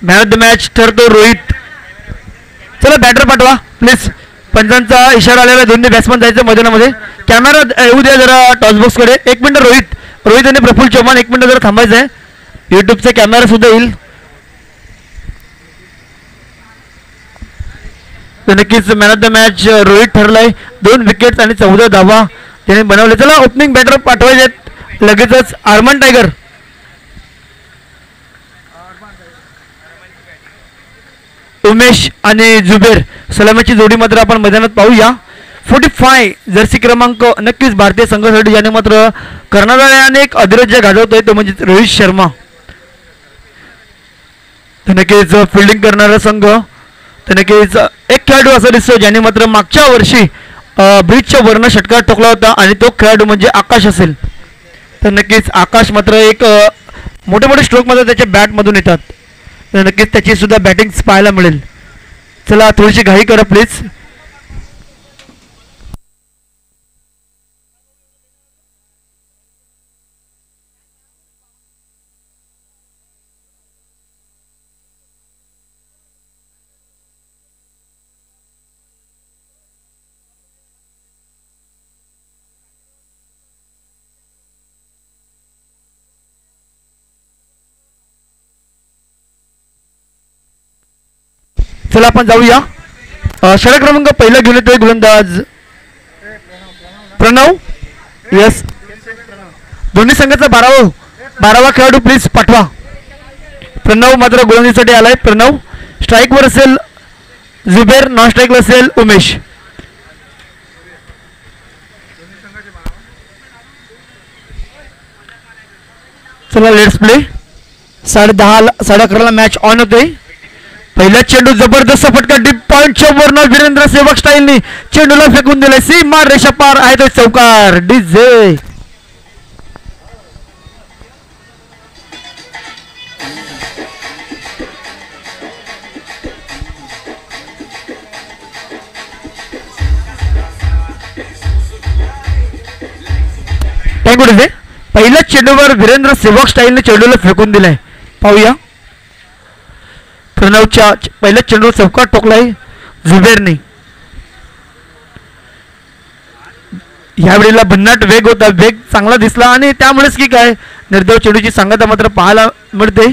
Man of the match ठरतो रोहित. चला batter पाठवा प्लीज. पंचांचा इशारा आलेला दोन्ही बॅट्समन जायचं मैदानामध्ये. कॅमेरा येऊ द्या जरा टॉसबॉक्स कडे. एक मिनिट रोहित आणि प्रफुल्ल चव्हाण एक मिनिट जरा थांबायचं आहे. युट्यूबचा कॅमेरा सुद्धा येईल. तर नक्कीच man of the match Rohit ठरलाय. 2 विकेट्स आणि 14 धावा त्याने बनवले. चला ओपनिंग बॅटर पाठवायचे लगेचच. आर्मन टायगर उमेश आणि जुबेर सलामीची जोडी मात्र आपण मैदानात पाहूया. 45 जर्सी क्रमांक नक्कीच भारतीय संघासाठी याने मात्र कर्णधाराने एक अधिराज्य गाजवतोय तो म्हणजे रोहित शर्मा. तर नक्कीच फिल्डिंग करणारा संघ. तर नक्कीच एक खेळाडू असा दिसतो ज्याने मात्र मागच्या वर्षी ब्रिजच्या वर्ण षटकार ठोकला होता आणि तो खेळाडू म्हणजे आकाश असेल. तर नक्कीच आकाश मात्र एक मोठे मोठे स्ट्रोक मात्र त्याच्या बॅटमधून येतात. तर नक्कीच त्याची सुद्धा बॅटिंग पाहायला मिळेल. चला थोडीशी घाई करा प्लीज. चला आपण जाऊया. षटक क्रमांक पहिला घेऊन येतोय गोलंदाज प्रणव. यस दोन्ही संघाचा 12वा खेळाडू प्लीज पाठवा. प्रणव मात्र गोलंदाजीसाठी आलाय. प्रणव स्ट्राईकवर असेल जुबेर, नॉन स्ट्राईकवर असेल उमेश. चला लेट्स प्ले. 10:30 मॅच ऑन होते. पहिला चेंडू जबरदस्त फटका डीप पॉइंटच्या वरनं वीरेंद्र सेवक स्टाईलनी चेंडूला फेकून दिलाय. सीमा रेषा पार आहे तो चौकार. DJ thank you DJ. पहिल्या चेंडूवर वीरेंद्र सेवक स्टाईलने चेंडूला फेकून दिलाय. पाहूया. प्रणवच्या पहिल्या चेंडू चौकार टोकलाय जुबेरने. यावेळेला भन्नाट वेग होता. वेग चांगला दिसला आणि त्यामुळेच की काय निर्धाव चेंडूची सांगता मात्र पाहायला मिळते.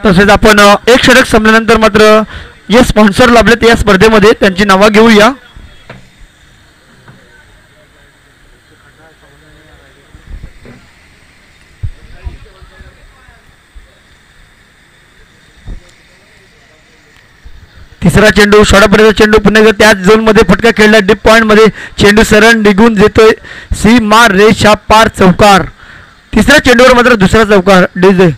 तसेच आपण एक षटक संपल्यानंतर मात्र जे स्पॉन्सर लाभलेत या स्पर्धेमध्ये त्यांची नावं घेऊया. तिसरा चेंडू शॉर्टपर्यंत चेंडू पुन्हा एकदा त्याच झोन मध्ये फटका खेळला. डीप पॉइंट मध्ये चेंडू सरळ निघून देतोय. सीमा रेषा पार चौकार. तिसऱ्या चेंडूवर मात्र दुसरा चौकार. डीजे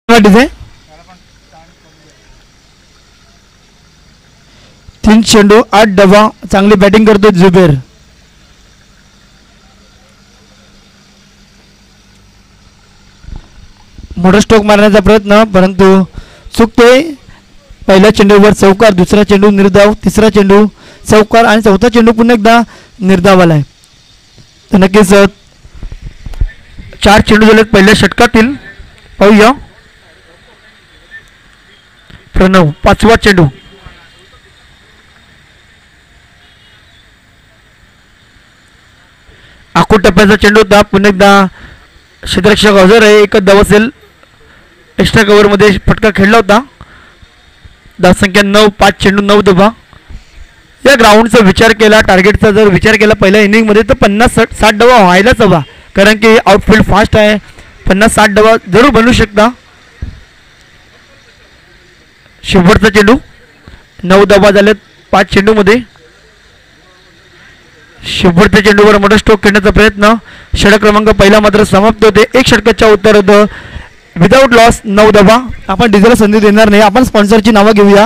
डीजे 3 चेंडू 8 डबा. चांगली बॅटिंग करतो जुबेर. मोठा स्ट्रोक मारण्याचा प्रयत्न परंतु चुकतोय. पहिल्या चेंडूवर चौकार, दुसरा चेंडू निर्धाव, तिसरा चेंडू चौकार आणि चौथा चेंडू पुन्हा एकदा निर्धाव आलाय. तर नक्कीच 4 चेंडू झालेत पहिल्या षटकातील. पाहूया. प्रणव 5वा चेंडू. आखूड टप्प्याचा चेंडू होता. पुन्हा एकदा क्षेत्ररक्षक हजर आहे. एकच धाव असेल. एक्स्ट्रा कव्हर मध्ये फटका खेळला होता. धावसंख्या 9. 5 चेंडू 9 धावा. या ग्राउंडचा विचार केला, टार्गेटचा जर विचार केला पहिल्या इनिंग मध्ये तर 50-60 धावा व्हायलाच हवा. कारण की आउटफील्ड फास्ट आहे. 50-60 धावा जरूर बनवू शकता. शेवटचा चेंडू 9 धावा झालेत 5 चेंडू मध्ये. शेवटच्या चेंडूवर मोठा स्ट्रोक खेळण्याचा प्रयत्न. षटक क्रमांक पहिला मात्र समाप्त होते. एक षटकाच्या उत्तरार्ध विदाउट लॉस 9 धावा. आपण डिझेलला संधी देणार नाही. आपण स्पॉन्सरची नावं घेऊया.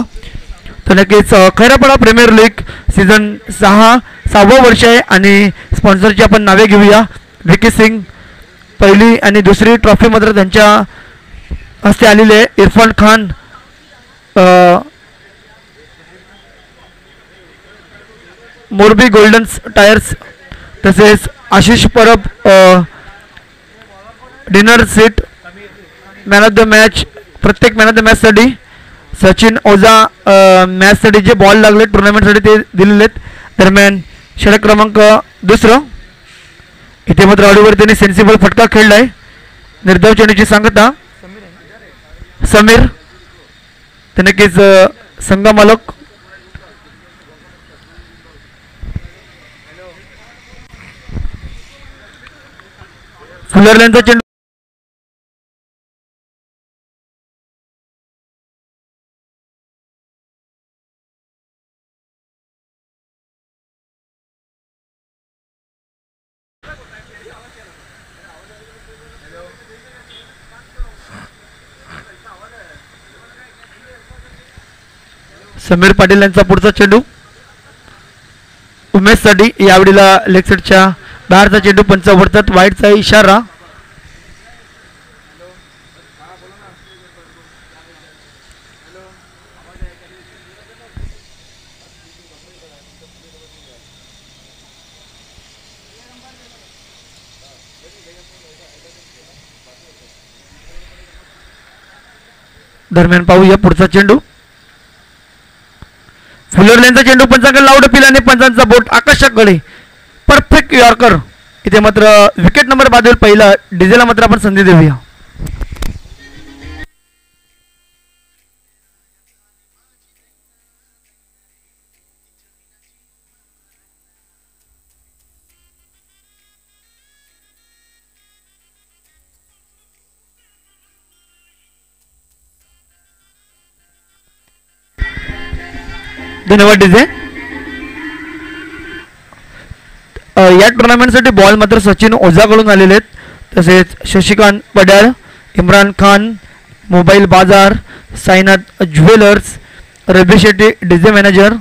तर नक्कीच खैरापाडा प्रीमियर लीग सीझन 6वं वर्ष आहे आणि स्पॉन्सरची आपण नावे घेऊया. व्ही सिंग पहिली आणि दुसरी ट्रॉफी मात्र त्यांच्या हस्ते आलेली आहे. इरफान खान मोरबी गोल्डन टायर्स तसेच Ashish Parab dinner seat man of the match प्रत्येक मॅन ऑफ द मॅचसाठी. सचिन ओझा मॅचसाठी जे बॉल लागले टुर्नामेंटसाठी ते दिलेले आहेत. दरम्यान षटक क्रमांक दुसरं इथे मात्र अडीवर त्यांनी सेन्सिबल फटका खेळलाय. निर्धाव चेंडूची सांगता समीर ते नक्कीच संघ मालक फुलरल्यांचा चेंडू समीर पाटील यांचा पुढचा चेंडू उमेशसाठी. यावेळेला लेग साईडच्या बाहेरचा चेंडू पंच ओढतात. वाईटचा इशारा. दरम्यान पाहूया पुढचा चेंडू. फुलरल्यांचा चेंडू पंचांकडे लावड पिला आणि पंचांचा बोट आकाशाकडे परफेक्ट यॉर्कर. इथे मात्र विकेट नंबर बाजूला पहिला डिझेलला मात्र आपण संधी देऊया. धन्यवाद डीजे. या टुर्नामेंटसाठी बॉल मात्र सचिन ओझाकडून आलेले आहेत. तसेच शशिकांत पड्याळ, इम्रान खान, मोबाईल बाजार, Sainath jewellers, Rabi Shetty DJ manager,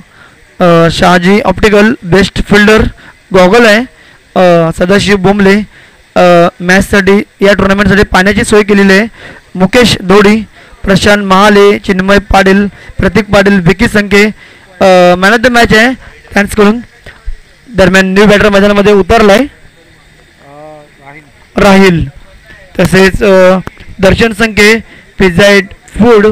Shahaji optical best fielder goggle आहे, सदाशिव बोंबले मॅचसाठी या टुर्नामेंटसाठी पाण्याची सोय केलेली आहे. Mukesh Dodi, Prashant Mahale, Chinmay Patil, Pratik Patil, Vicky Sanke man of the match आहे थँक्स करून. दरम्यान न्यू बॅटर मैदानामध्ये उतरलाय राहील. तसेच दर्शन संके, पिझ्झाईट food,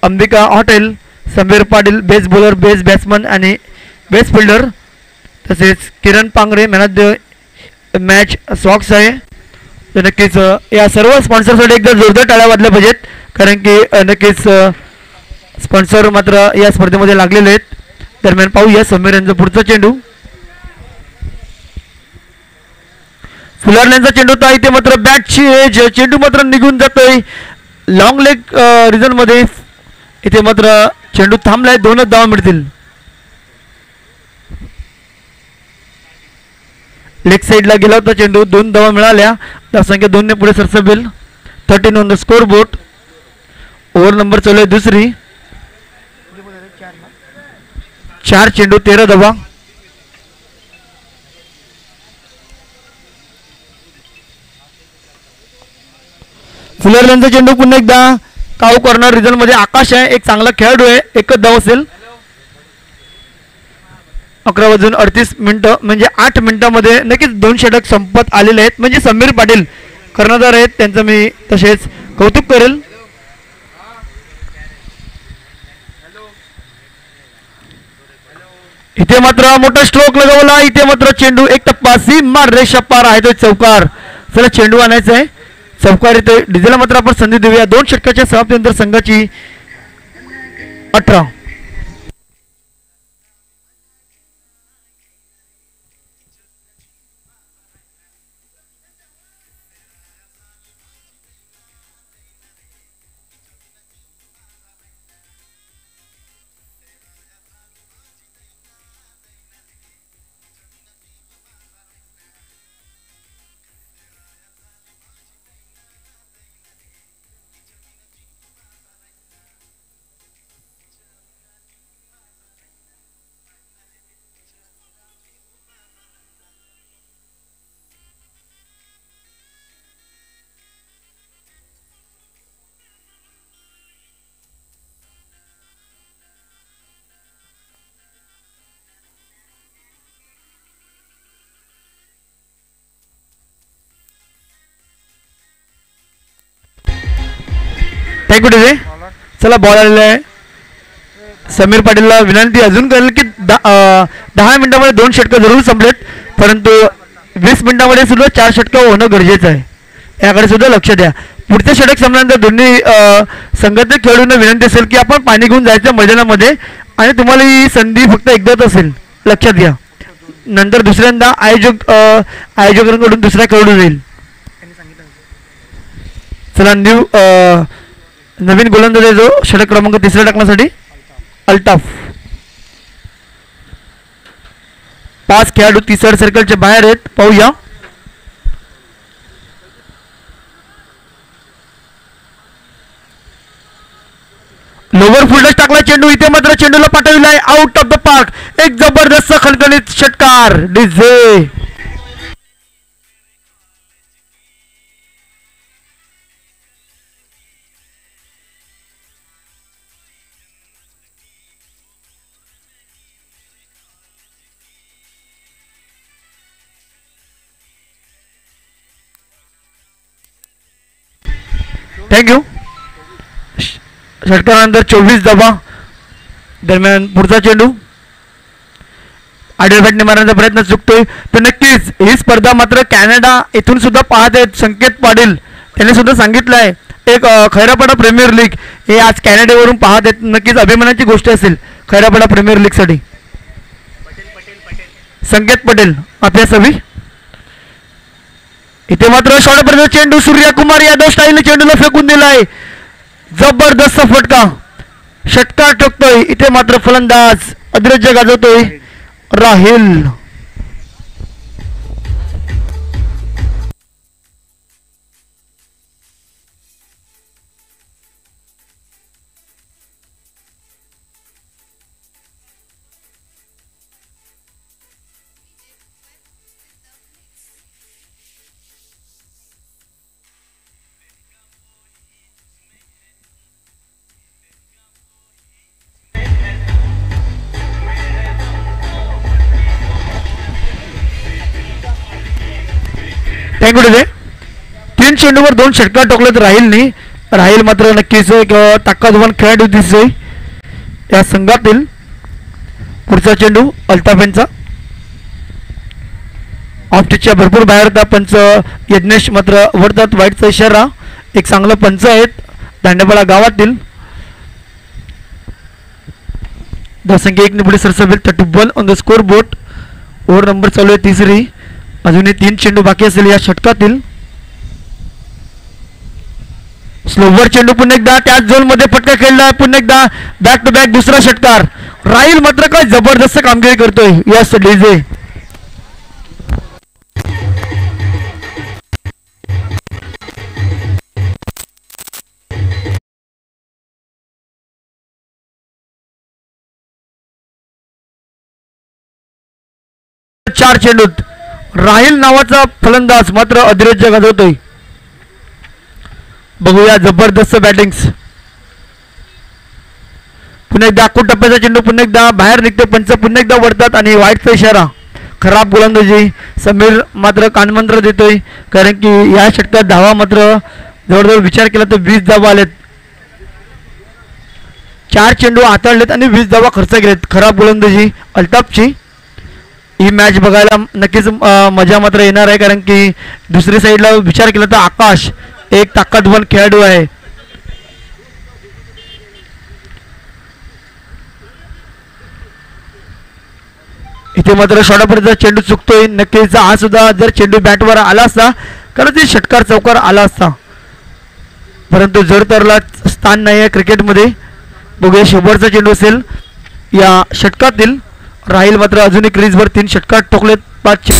Ambika hotel, Sameer Patil best bowler best batsman आणि बेस्ट फिल्डर. तसेच Kiran Pangare man of the match socks आहे. तर नक्कीच या सर्व स्पॉन्सरसाठी एकदा जोरदार टाळ्या वाजल्या पाहिजेत कारण की नक्कीच स्पॉन्सर मात्र या स्पर्धेमध्ये लागलेले आहेत. दरम्यान पाहूया समीर यांचा पुढचा चेंडू. फुलारल्यांचा चेंडू तर इथे मात्र बॅटची एज चेंडू मात्र निघून जातोय लॉंग लेग रिझन मध्ये. इथे मात्र चेंडू थांबलाय. 2च धावा मिळतील. लेग साईडला गेला होता चेंडू. 2 धावा मिळाल्या. धावसंख्या 2 ने पुढे सरसबेल. 13 on the score board. Over number चालू आहे दुसरी. 4 चेंडू 13 धावा. फुलरल्यांचा चेंडू पुन्हा एकदा काऊ कॉर्नर रिझन मध्ये. आकाश आहे एक चांगला खेळाडू आहे. 1च धाव असेल. 11:38 म्हणजे 8 मिनिटांमध्ये नक्कीच 2 षटक संपत आलेले आहेत. म्हणजे समीर पाटील कर्णधार आहेत त्यांचं मी तसेच कौतुक करेल. इथे मात्र मोठा स्ट्रोक लगावला. इथे मात्र चेंडू एक टप्पा सीमा रेषा पार आहे तो चौकार. चला चेंडू आणायचा आहे चौकार. इथे डिझेलला मात्र आपण संधी देऊया. 2 षटकाच्या समाप्तीनंतर संघाची 18. Thank you TJ. चला बॉल आलेला आहे. समीर पाटीलला विनंती अजून करेल की 10 मिनिटांमध्ये 2 षटकं जरूर संपलेत, परंतु 20 मिनिटांमध्ये सुद्धा 4 षटकं होणं गरजेचं आहे. याकडे सुद्धा लक्ष द्या. पुढचे षटक संपल्यानंतर दोन्ही संघातील खेळाडूंना विनंती असेल की आपण पाणी घेऊन जायचं मैदानामध्ये आणि तुम्हाला ही संधी फक्त एकदाच असेल, लक्षात घ्या. नंतर दुसऱ्यांदा आयोजकांकडून दुसरा खेळाडू येईल. चला नवीन गोलंदाज आहे जो षटक क्रमांक 3 टाकण्यासाठी अल्ताफ. 5 खेळाडू 30 सर्कलच्या बाहेर आहेत. पाहूया. लोवर फुलटच टाकला चेंडू. इथे मात्र चेंडूला पाठविलाय आउट ऑफ द पार्क. एक जबरदस्त खणखणीत षटकार डीजे. थँक्यू. षटकानंतर 24 धावा. दरम्यान पुढचा चेंडू आडव्या बॅटने मारण्याचा प्रयत्न चुकतोय. तर नक्कीच ही स्पर्धा मात्र कॅनडा इथून सुद्धा पाहत आहेत. संकेत पाटील त्यांनी सुद्धा सांगितलंय एक खैरापाडा प्रीमियर लीग हे आज कॅनडेवरून पाहत आहेत. नक्कीच अभिमानाची गोष्ट असेल खैरापाडा प्रीमियर लीग साठी. संकेत पटेल आपल्या सभी. इथे मात्र शॉर्टपर्यंत चेंडू सूर्यकुमार यादव स्टाईलने चेंडूला फेकून दिलाय. जबरदस्त फटका. षटकार ठोकतोय. इथे मात्र फलंदाज अद्रज्य गाजवतोय राहिल. Thank you TJ. 3 चेंडूवर 2 षटकार ठोकलेत राहिलनी. राहिल मात्र नक्कीच एक ताकदवान खेळाडू दिसतोय या संघातील. पुढचा चेंडू अल्ताफ यांचा ऑफ टिचच्या भरपूर बाहेर होता. पंच यज्ञेश मात्र वरतात. वाईटचा इशारा. एक चांगलं पंच आहेत दांडेपाडा गावातील. धावसंख्या 1 ने पुढे सरसवेल. 31 on the score board. Over number चालू आहे 3री. अजूनही 3 चेंडू बाकी असेल या षटकातील. स्लोवर चेंडू पुन्हा एकदा त्याच झोन मध्ये फटका खेळला. पुन्हा एकदा बॅक टू बॅक दुसरा षटकार. राहिल मात्र काय जबरदस्त कामगिरी करतोय. Yes DJ. चार चेंडूत राहिल नावाचा फलंदाज मात्र अधीरज गाजवतोय. बघूया जबरदस्त बॅटिंग्स. पुन्हा एकदा टप्प्याचा चेंडू पुन्हा एकदा बाहेर निघतो. पंच पुन्हा एकदा वरतात आणि वाईटचा इशारा. खराब गोलंदाजी. समीर मात्र कानमंत्र देतोय कारण की या षटकात धावा मात्र जवळजवळ विचार केला तर 20 धावा आलेत. 4 चेंडू हाताळलेत आणि 20 धावा खर्च केलेत. खराब गोलंदाजी अल्ताफची. ही मॅच बघायला नक्कीच मजा मात्र येणार आहे कारण की दुसरी साईडला विचार केला तर आकाश एक ताकदवान खेळाडू आहे. इथे मात्र शॉर्टपर्यंत चेंडू चुकतोय. नक्कीच हा सुद्धा जर चेंडू बॅटवर आला असता कारण ते षटकार चौकार आला असता, परंतु जर तरला स्थान नाही आहे क्रिकेटमध्ये. बघूया शेवटचा चेंडू असेल या षटकातील. राहिल मात्र अजूनही क्रीजवर 3 षटकार ठोकलेत. 5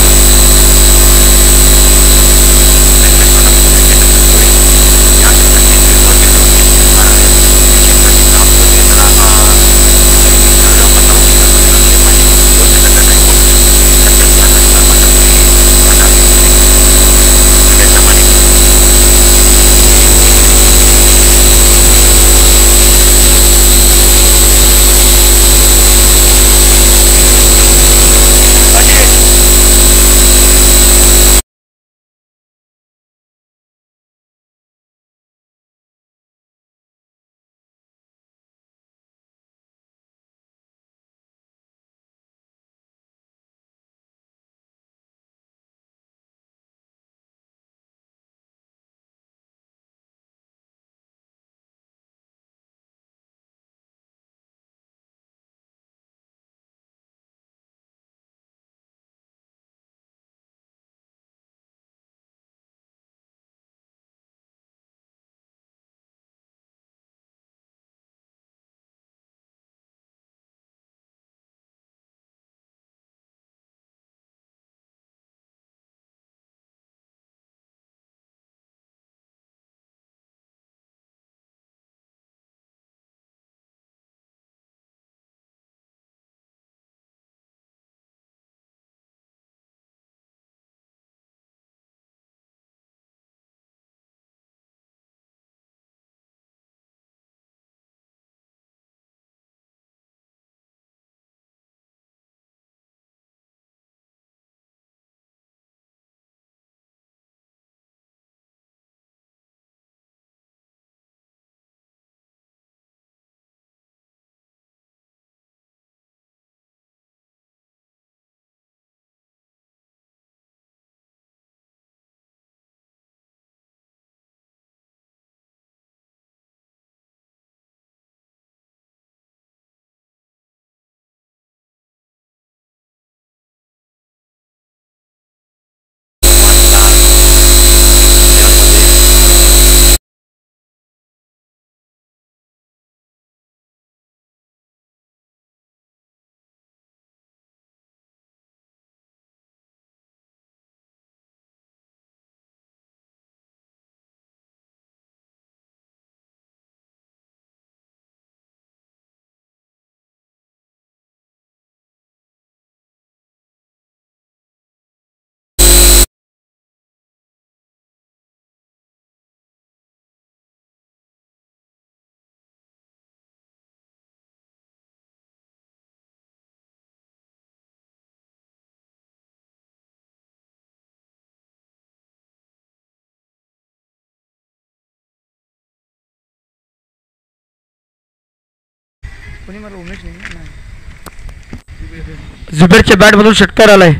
जुबेरच्या बॅटमधून षटकार आलाय.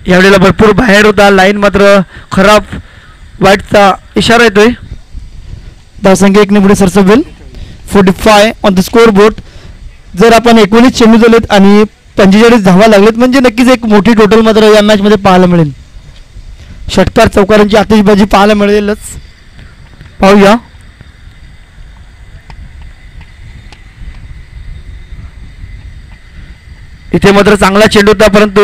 यावेळेला भरपूर बाहेर होता, लाईन मात्र खराब, वाईटचा इशारा येतोय. धावसंख्या 1 ने पुढे सरसवेल. 45 ऑन द स्कोर बोर्ड. जर आपण 19 चेंडू झालेत आणि 45 धावा लागलेत म्हणजे नक्कीच एक मोठी टोटल मात्र या मॅच मध्ये पाहायला मिळेल. षटकार चौकारांची आतिषबाजी पाहायला मिळेलच. पाहूया. इथे मात्र चांगला चेंडू होता परंतु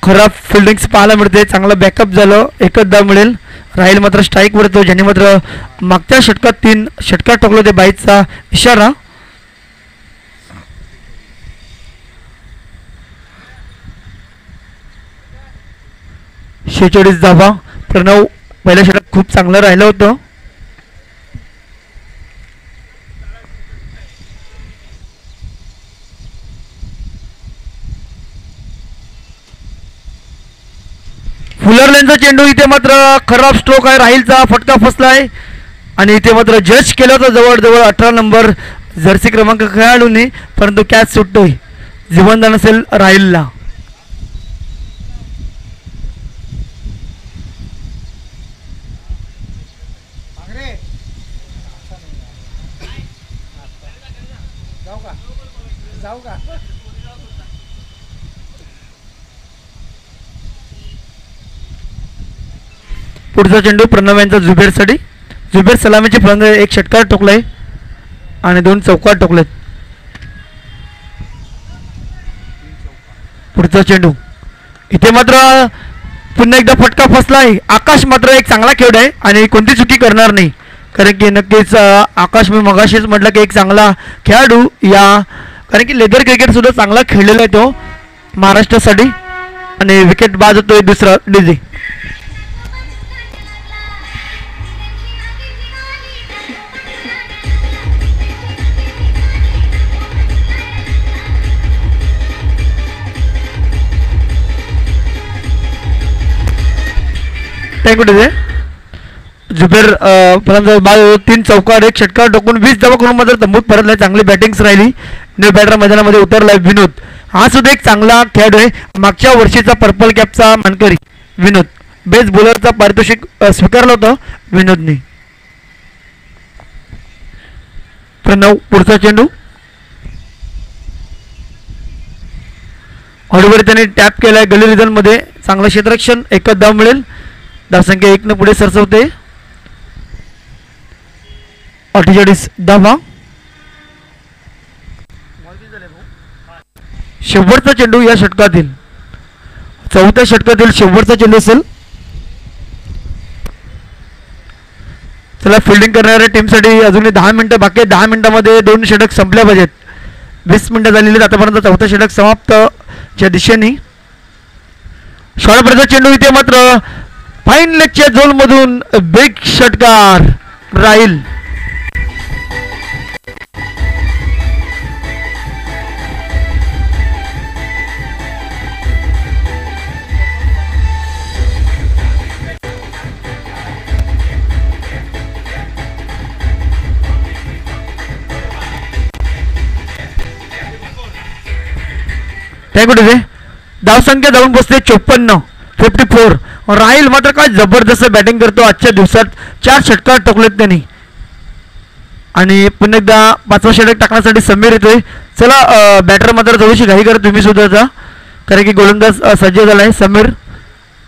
खराब फिल्डिंग पाहायला मिळते. चांगला बॅकअप झालं, एकच धाव मिळेल. राहील मात्र स्ट्राईक पडतो, ज्याने मात्र मागच्या षटकात 3 षटकार टोकले ते बाईचा इशारा. शेहेचाळीस धावा. प्रणव पहिल्या षटकात खूप चांगलं राहिलं होतं. फुलरलेनचा चेंडू. इथे मात्र खराब स्ट्रोक आहे, राहीलचा फटका फसलाय आणि इथे मात्र जज केलं होतं जवळजवळ 18 नंबर जर्सी क्रमांक खेळाडूंनी, परंतु कॅच सुटतोय. जीवनदान असेल राहीलला. पुढचा चेंडू प्रणव यांचा जुबेरसाठी. जुबेर सलामीचे फलंदाज, 1 षटकार टोकलाय आणि 2 चौकार टोकलेत. पुढचा चेंडू. इथे मात्र पुन्हा एकदा फटका फसलाय. आकाश मात्र एक चांगला खेळ आहे आणि कोणती चुकी करणार नाही, कारण की नक्कीच आकाश मी मगाशीच म्हटलं की एक चांगला खेळाडू या, कारण की लेदर क्रिकेट सुद्धा चांगला खेळलेला आहे तो महाराष्ट्रासाठी. आणि विकेट बाद होतोय दुसरा डीजे. जुबेर फलंदाज बाद 3 चौकार 1 षटकार टोकून 20 धावा करून मात्र तंबूत परतलाय. चांगली बॅटिंग्स राहिली. न्यू बॅटर मैदानामध्ये उतरलाय विनोद. हा सुद्धा एक चांगला खेळाडू आहे. मागच्या वर्षीचा पर्पल कॅपचा मानकरी विनोद. बेस्ट बॉलरचा पारितोषिक स्वीकारलं होतं विनोदने. प्रणव पुढचा चेंडू. हळूहळू त्याने टॅप केलाय गली रिझन मध्ये. चांगलं क्षेत्ररक्षण, एकच धाव मिळेल. धावसंख्या 1 ने पुढे सरसवते. 48 धावा. शेवटचा चेंडू या षटकातील, 4थ्या षटकातील शेवटचा चेंडू असेल. चला, फिल्डिंग करणाऱ्या टीमसाठी अजूनही 10 मिनिटं बाकी आहेत. 10 मिनिटांमध्ये 2 षटक संपल्या पाहिजेत. 20 मिनिटं झालेली आहेत आतापर्यंत. 4थं षटक समाप्त च्या दिशेने. शॉर्टपर्यंत चेंडू. इथे मात्र फाईन लेगच्या झोन मधून बिग षटकार राहील. धावसंख्या जाऊन बसते 54, 54. राहील मात्र काय जबरदस्त बॅटिंग करतो. आजच्या दिवसात 4 षटकार टोकलेत त्यांनी आणि पुन्हा एकदा 5वा षटक टाकण्यासाठी समीर येतोय. चला, बॅटर मात्र थोडीशी घाई करा तुम्ही सुद्धा जा, कारण की गोलंदाज सज्ज झाला आहे. समीर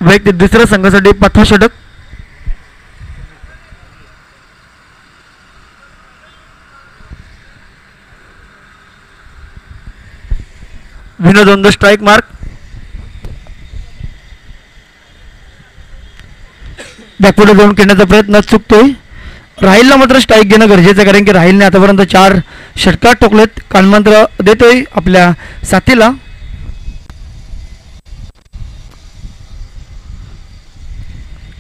वैयक्तिक दुसऱ्या संघासाठी 5वा षटक. Vinod on the strike mark. Backward जाऊन खेळण्याचा प्रयत्न चुकतोय. राहीलला मात्र स्ट्राईक घेणं गरजेचं आहे, कारण की राहीलने आतापर्यंत 4 षटकार टोकलेत. कानमंत्र देतोय आपल्या साथीला.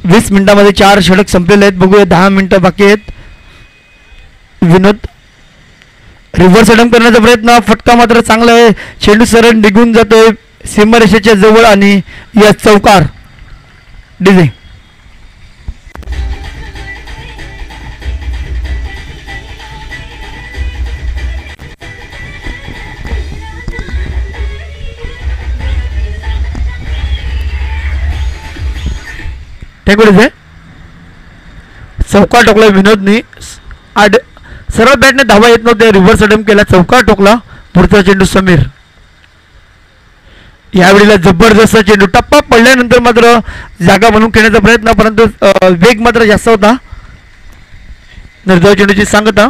वीस मिनिटांमध्ये 4 षटक संपलेले आहेत. बघूया 10 मिनिटं बाकी आहेत. विनोद रिव्हर्स अटॅम्प करण्याचा प्रयत्न. फटका मात्र चांगला आहे. चेंडू सरळ निघून जातोय सीमारेषेच्या जवळ आणि या चौकार. डीजे टेकडीच आहे. चौका टोकला विनोदनी. सरळ बॅटने धावा येत नव्हते, रिव्हर्स अटेम्प्ट केला, चौका टोकला. पुढचा चेंडू समीर. यावेळेला जबरदस्त चेंडू. टप्पा पडल्यानंतर मात्र जागा बनवून खेळण्याचा प्रयत्न, परंतु वेग मात्र जास्त होता. निर्धाव चेंडूची सांगता.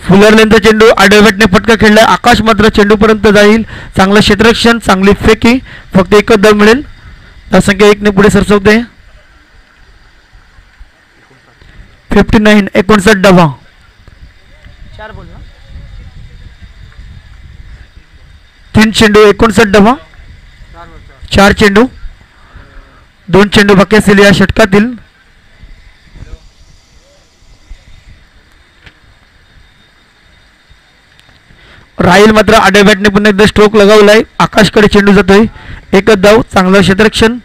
फुलर लेंथचा चेंडू आडव्या बॅटने फटका खेळलाय. आकाश मात्र चेंडूपर्यंत जाईल. चांगलं क्षेत्ररक्षण, चांगली फेकी. फक्त एकच धाव मिळेल. धावसंख्या 1 ने पुढे सरसवते. 59 59 धावा. 3 चेंडू 59 धावा. 4 चेंडू. 2 चेंडू बाकी असतील या षटकातील. राहील मात्र आडव्या बॅटने पुन्हा एकदा स्ट्रोक लगावलाय. आकाशकडे चेंडू जातोय. एकच धाव. चांगलं क्षेत्ररक्षण.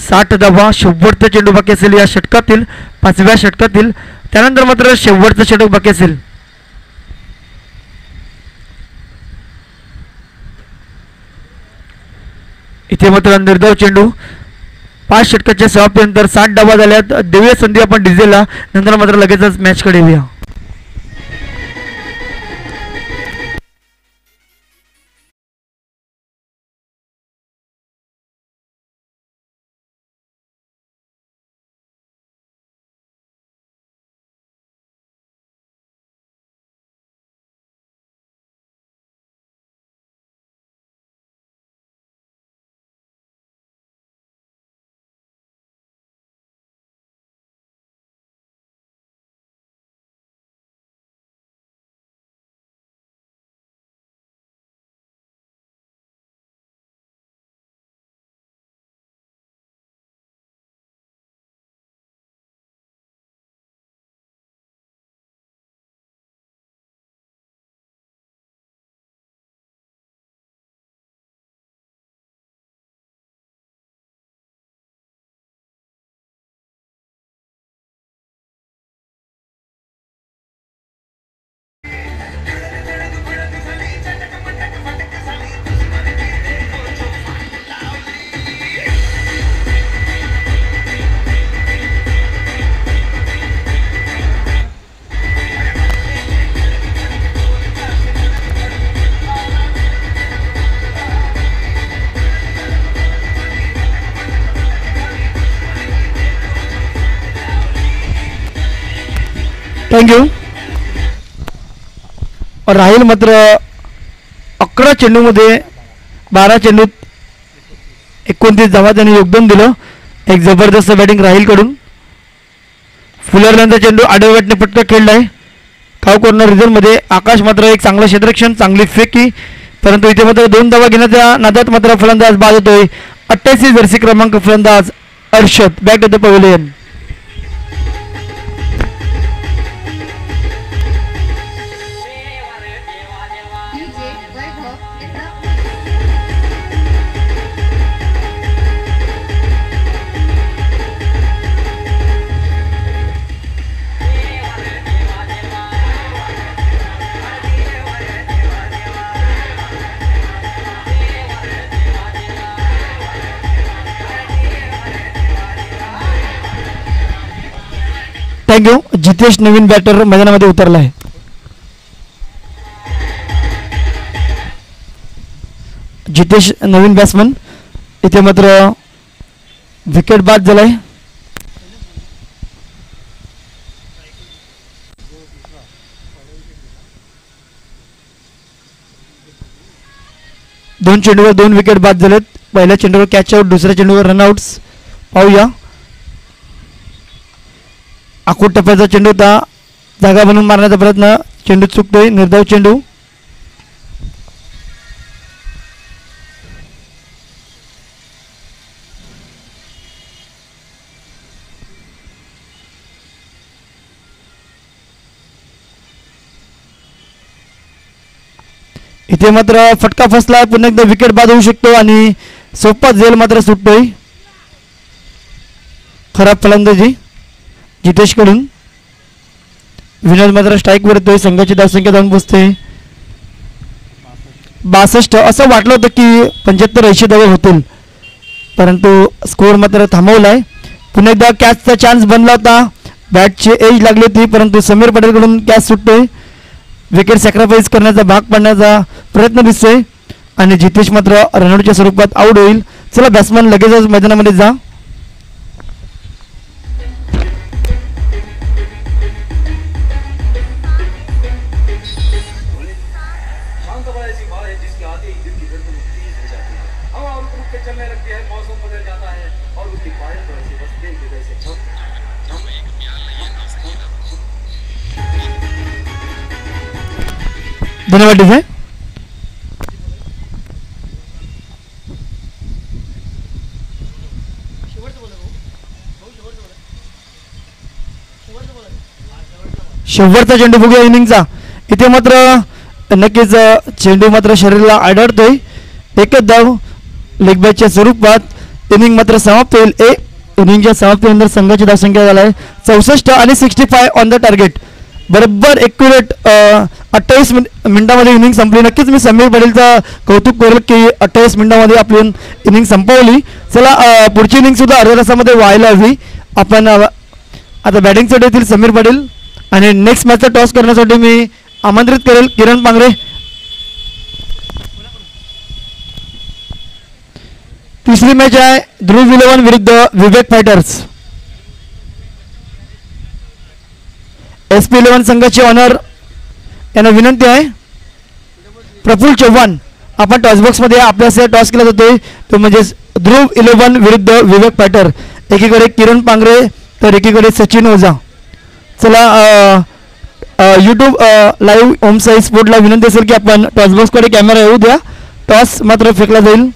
60 धावा. शेवटचा चेंडू बाकी असेल या षटकातील, 5व्या षटकातील. त्यानंतर मात्र शेवटचा षटक बाकी असेल. इथे मात्र निर्धाव चेंडू. 5 षटकाच्या समाप्तीनंतर 60 धावा झाल्यात. देऊया संधी आपण डिझेलला, नंतर मात्र लगेचच मॅचकडे येऊया. थँक्यू. राहील मात्र 11 चेंडूमध्ये 12 चेंडूत 29 धावा त्यांनी योगदान दिलं. एक जबरदस्त बॅटिंग राहीलकडून. फुलरल्यांचा चेंडू आडव्या बॅटने फटका खेळलाय. काव कॉर्नर रिझनमध्ये. आकाश मात्र एक चांगलं क्षेत्ररक्षण, चांगली फेकी, परंतु इथे मात्र 2 धावा घेण्याच्या नादात मात्र फलंदाज बाद होतोय. 88 जर्सी क्रमांक फलंदाज Arshad back of the pavilion. Thank you. Jitesh Naveen batter मैदानामध्ये उतरला आहे. जितेश नवीन बॅट्समन. इथे मात्र विकेट बाद झालाय. दोन चेंडूवर 2 विकेट बाद झालेत. पहिल्या चेंडूवर कॅच आउट, दुसऱ्या चेंडूवर रनआउट्स. पाहूया. आखूड टप्प्याचा चेंडू होता. जागा बनवून मारण्याचा प्रयत्न. चेंडू चुकतोय. निर्धाव चेंडू. इथे मात्र फटका फसला. पुन्हा एकदा विकेट बाद होऊ शकतो आणि सोपा झेल मात्र सुटतोय. खराब फलंदाजी जितेश कडून. विनोद मात्र स्ट्राईकवर येतोय. संघाची धावसंख्या जाऊन पोचते 62. असं वाटलं होतं की 75-80 धावा होतील, परंतु स्कोअर मात्र थांबवलाय. पुन्हा एकदा कॅचचा चान्स बनला होता. बॅटची एज लागली होती, परंतु समीर पटेलकडून कॅच सुटतोय. विकेट सॅक्रिफाईस करण्याचा भाग पाडण्याचा प्रयत्न दिसतोय आणि जितेश मात्र रनआउटच्या स्वरूपात आउट होईल. चला बॅट्समन लगेचच मैदानामध्ये जा. धन्यवाद डिझाय. शेवटचा चेंडू बघूया इनिंगचा. इथे मात्र नक्कीच चेंडू मात्र शरीराला आढळतोय. एकच धाव लेग बॅचच्या स्वरूपात इनिंग मात्र समाप्त होईल. इनिंगच्या समाप्तीनंतर संघाची धावसंख्या झालाय 64 आणि 65 ऑन द टार्गेट. बरोबर एक्युरेट 28 मिनिटामध्ये इनिंग संपली. नक्कीच मी समीर पटेलचा कौतुक करेल की 28 मिनिटामध्ये आपली इनिंग संपवली. चला पुढची इनिंग सुद्धा अर्ध्या तासामध्ये व्हायला हवी. आपण आता बॅटिंगसाठी येतील समीर पटेल आणि नेक्स्ट मॅचचा टॉस करण्यासाठी मी आमंत्रित करेल किरण पांगरे. तिसरी मॅच आहे ध्रुव 11 विरुद्ध विवेक फायटर्स. SP 11 संघाचे ऑनर यांना विनंती आहे. प्रफुल्ल चव्हाण, आपण टॉसबॉक्समध्ये आपल्यास टॉस केला जातोय तो म्हणजे ध्रुव 11 विरुद्ध विवेक फायटर. एकीकडे किरण पांगरे तर एकीकडे सचिन ओझा. चला यूट्यूब लाईव्ह ओम साई स्पोर्टला विनंती असेल की आपण टॉसबॉक्सकडे कॅमेरा येऊ द्या. टॉस मात्र फेकला जाईल.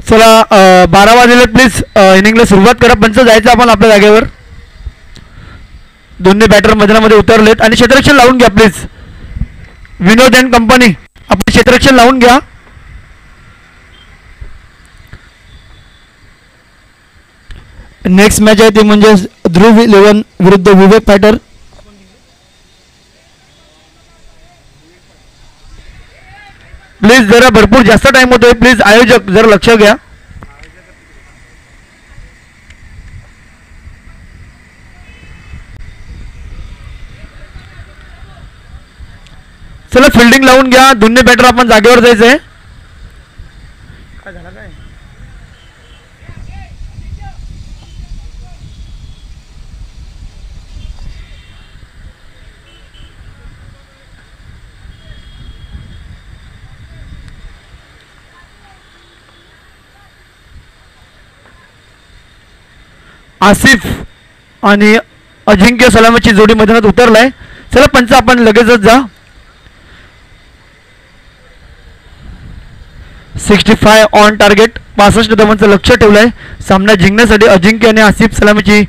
चला 12 वाजले प्लीज इनिंगला सुरुवात करा. पंच जायचं आपण आपल्या जागेवर. दोन्ही बॅटर मैदानामध्ये उतरलेत आणि क्षेत्ररक्षण लावून घ्या प्लीज. विनोद अँड कंपनी आपण क्षेत्ररक्षण लावून घ्या. नेक्स्ट मॅच आहे ती म्हणजे ध्रुव 11 विरुद्ध विवेक फायटर. प्लीज जरा भरपूर जास्त टाइम होतोय. प्लीज आयोजक जरा लक्ष घ्या. चला फिल्डिंग लावून घ्या. दोन्ही बॅटर आपण जागेवर जायचंय. आसिफ आणि अजिंक्य सलामीची जोडी मैदानात उतरलाय. चला पंच आपण लगेचच जा. 65 ऑन टार्गेट. 65 धावांचं लक्ष ठेवलंय. सामना जिंकण्यासाठी अजिंक्य आणि आसिफ सलामीची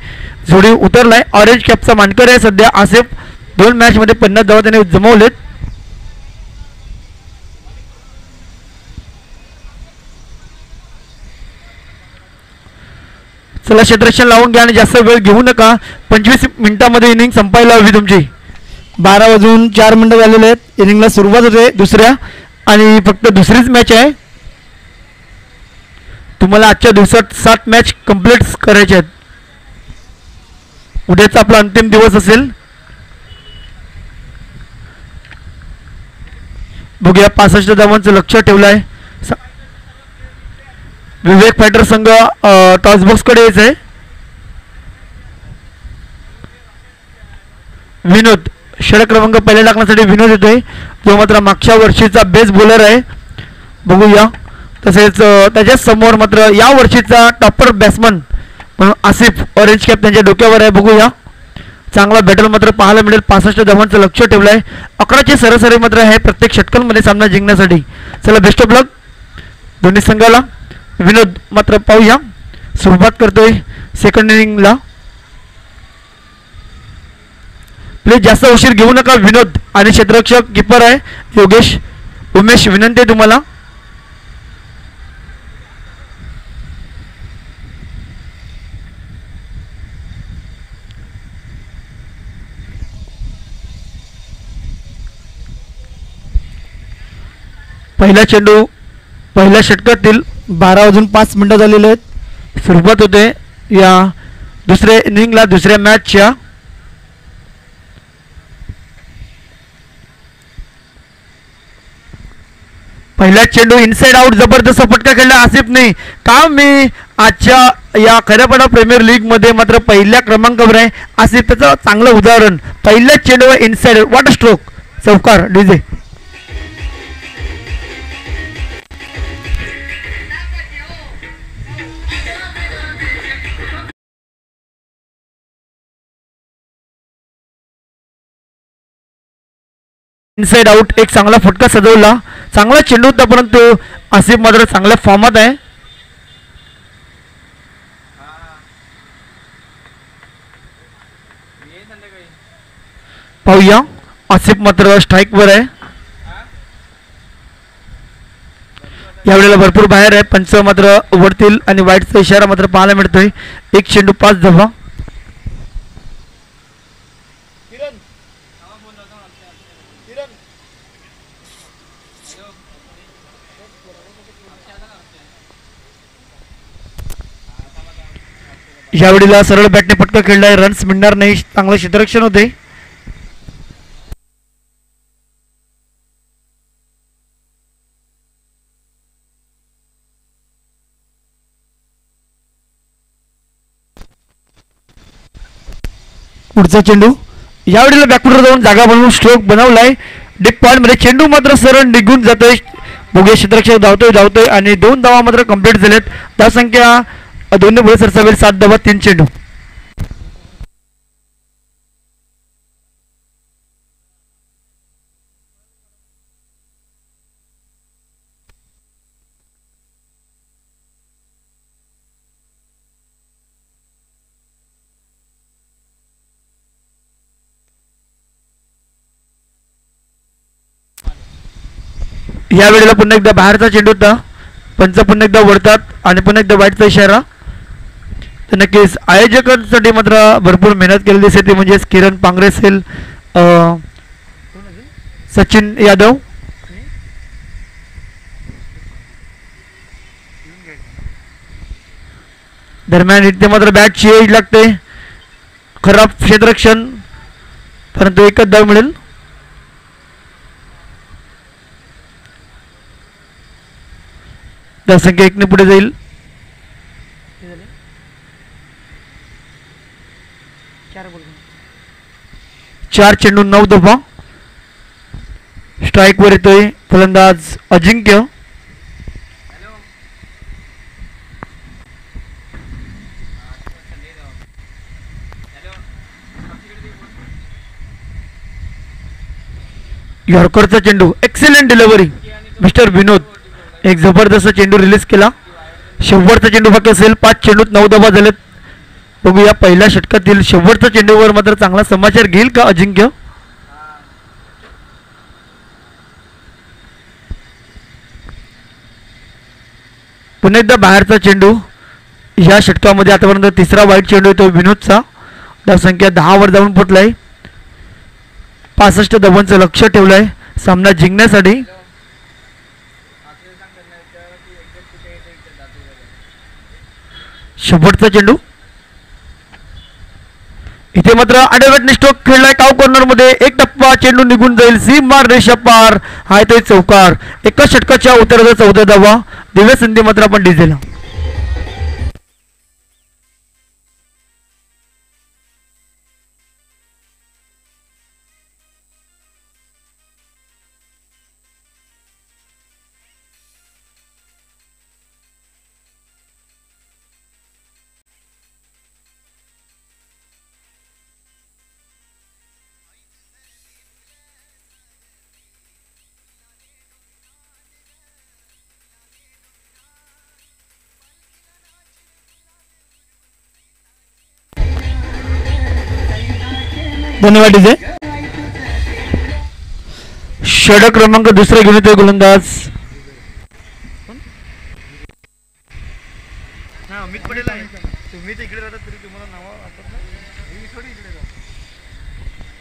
जोडी उतरलाय. ऑरेंज कॅपचा मानकर आहे सध्या आसिफ. 2 मॅच मध्ये 50 धावा त्याने जमवलेत. चला क्षेत्ररक्षण लावून घ्या आणि जास्त वेळ घेऊ नका. 25 मिनिटांमध्ये इनिंग संपायला हवी तुमची. 12 वाजून 4 मिनिटं झालेले आहेत. इनिंगला सुरुवात होते दुसऱ्या आणि फक्त दुसरीच मॅच आहे. तुम्हाला आजच्या दिवसात 7 मॅच कंप्लीट करायचे आहेत. उद्याचा आपला अंतिम दिवस असेल. बघूया 65 धावांचं लक्ष ठेवलं आहे. विवेक फायटर संघ टॉस बॉक्स कडे यायचं आहे. विनोद षटक क्रमांक पहिल्या टाकण्यासाठी विनोद येतोय. जो मात्र मागच्या वर्षीचा बेस्ट बॉलर आहे. बघूया. तसेच त्याच्या समोर मात्र या वर्षीचा टॉपर बॅट्समन म्हणून आसिफ ऑरेंज कॅप त्यांच्या डोक्यावर आहे. बघूया. चांगला बॅटल मात्र पाहायला मिळेल. 65 धावांचं लक्ष ठेवलं आहे. 11ची सरासरी मात्र आहे प्रत्येक षटकांमध्ये सामना जिंकण्यासाठी. चला बेस्ट ऑफ लक दोन्ही संघाला. विनोद मात्र पाहूया सुरुवात करतोय सेकंड इनिंगला. प्लीज जास्त उशीर घेऊ नका. विनोद आणि क्षेत्ररक्षक कीपर आहे योगेश उमेश. विनंती आहे तुम्हाला. पहिला चेंडू पहिल्या षटकातील. 12 वाजून 5 मिनिटं झालेले आहेत. सुरुवात होते या दुसऱ्या इनिंगला दुसऱ्या मॅचच्या. पहिला चेंडू इनसाइड आउट. जबरदस्त फटका खेळला आसिफने. का मी आजच्या या खऱ्यापडा प्रीमियर लीग मध्ये मात्र पहिल्या क्रमांकावर आहे आसिफ. त्याचं चांगलं उदाहरण. पहिल्या चेंडू इनसाइड. What a stroke. चौकार डीजे. Inside out. एक चांगला फटका सजवला. चांगला चेंडू होता परंतु आसिफ मात्र चांगल्या फॉर्मात आहे. पाहूया. आसिफ मात्र स्ट्राईकवर आहे. यावेळेला भरपूर बाहेर आहे. पंच मात्र उघडतील आणि वाईटचा इशारा मात्र पाहायला मिळतोय. 1 चेंडू 5 धावा. यावेळेला सरळ बॅटने फटका खेळलाय. रन्स मिळणार नाही. चांगलं क्षेत्ररक्षण होते. पुढचा चेंडू. यावेळेला बॅकवर्डवर जाऊन जागा बनवून स्ट्रोक बनवलाय. डीप पॉइंट मध्ये चेंडू मात्र सरळ निघून जातोय. बघूया क्षेत्ररक्षक धावतोय आणि 2 धावा मात्र कंप्लीट झालेत. धावसंख्या दोन्ही पुढे सरसावेल. 7 धावा 3 चेंडू. या वेळेला पुन्हा एकदा बाहेरचा चेंडू होता. पंच पुन्हा एकदा वळतात आणि पुन्हा एकदा वाईटचा इशारा. तर नक्कीच आयोजकांसाठी मात्र भरपूर मेहनत केलेली दिसते, ते म्हणजेच किरण पांगरे असेल, सचिन यादव, दरम्यान इथे मात्र बॅटची एज लागते. खराब क्षेत्ररक्षण, परंतु एकच धाव मिळेल. धावसंख्या 1 ने पुढे जाईल. 4 चेंडू 9 धावा. स्ट्राईक वर येतोय फलंदाज अजिंक्य. यॉर्करचा चेंडू, एक्सेलेंट डिलिव्हरी मिस्टर विनोद. एक जबरदस्त चेंडू रिलीज केला. शेवटचा चेंडू बाकी असेल. 5 चेंडूत 9 धावा झालेत. बघूया पहिल्या षटकातील शेवटच्या चेंडूवर मात्र चांगला समाचार घेईल का अजिंक्य. पुन्हा एकदा बाहेरचा चेंडू. या षटकामध्ये आतापर्यंत तिसरा वाईट चेंडू येतो विनोदचा. धावसंख्या 10 वर जाऊन पोहोचलाय. 65 धावांचं लक्ष ठेवलंय सामना जिंकण्यासाठी. शेवटचा चेंडू. इथे मात्र आडेवेटने स्ट्रोक खेळलाय काव कॉर्नर मध्ये. एक टप्पा चेंडू निघून जाईल. सीमार रेषा पार. हाय तो चौकार. एका षटकाच्या उत्तराचा 14 धावा. दिव्य संधी मात्र आपण डिझेल. धन्यवाद डीजे. षटक क्रमांक दुसरा घेऊन येतोय गोलंदाज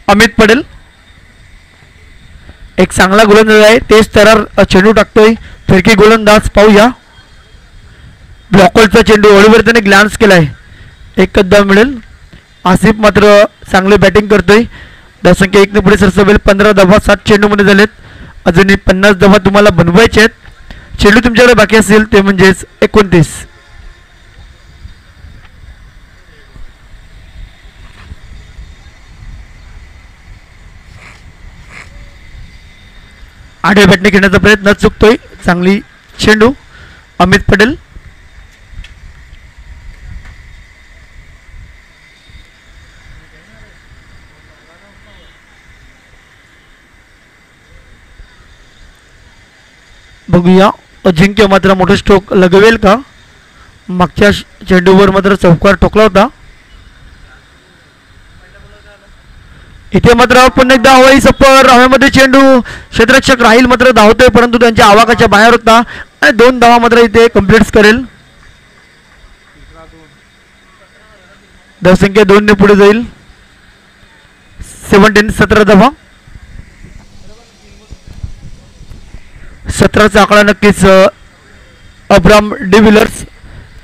अमित पटेल. एक चांगला गोलंदाज आहे. तेज तरार चेंडू टाकतोय. फिरकी गोलंदाज पाहूया. ब्लॉकरचा चेंडू ओळीवर त्याने ग्लॅन्स केलाय. एक धाव मिळेल. आसिफ मात्र चांगले बॅटिंग करतोय. धावसंख्या 1 ने पुढे सरसवेल. 15 धावा 7 चेंडूमध्ये झालेत. अजूनही 50 धावा तुम्हाला बनवायचे आहेत. चेंडू तुमच्याकडे बाकी असेल ते म्हणजेच 29. आडव्या बॅटने खेळण्याचा प्रयत्न चुकतोय. चांगली चेंडू अमित पटेल. बघूया अजिंक्य मात्र मोठं स्ट्रोक लगवेल का. मागच्या चेंडूवर मात्र चौकार ठोकला होता. इथे मात्र पुन्हा एकदा हवाई सफर. हवेमध्ये चेंडू. क्षेत्ररक्षक राहील मात्र धावतोय परंतु त्यांच्या आवाकाच्या बाहेर होता आणि 2 धावा मात्र इथे कंप्लीट करेल. धावसंख्या 2 ने पुढे जाईल. 17 धावा. 17चा आकडा नक्कीच अब्राम डिव्हिलर्स.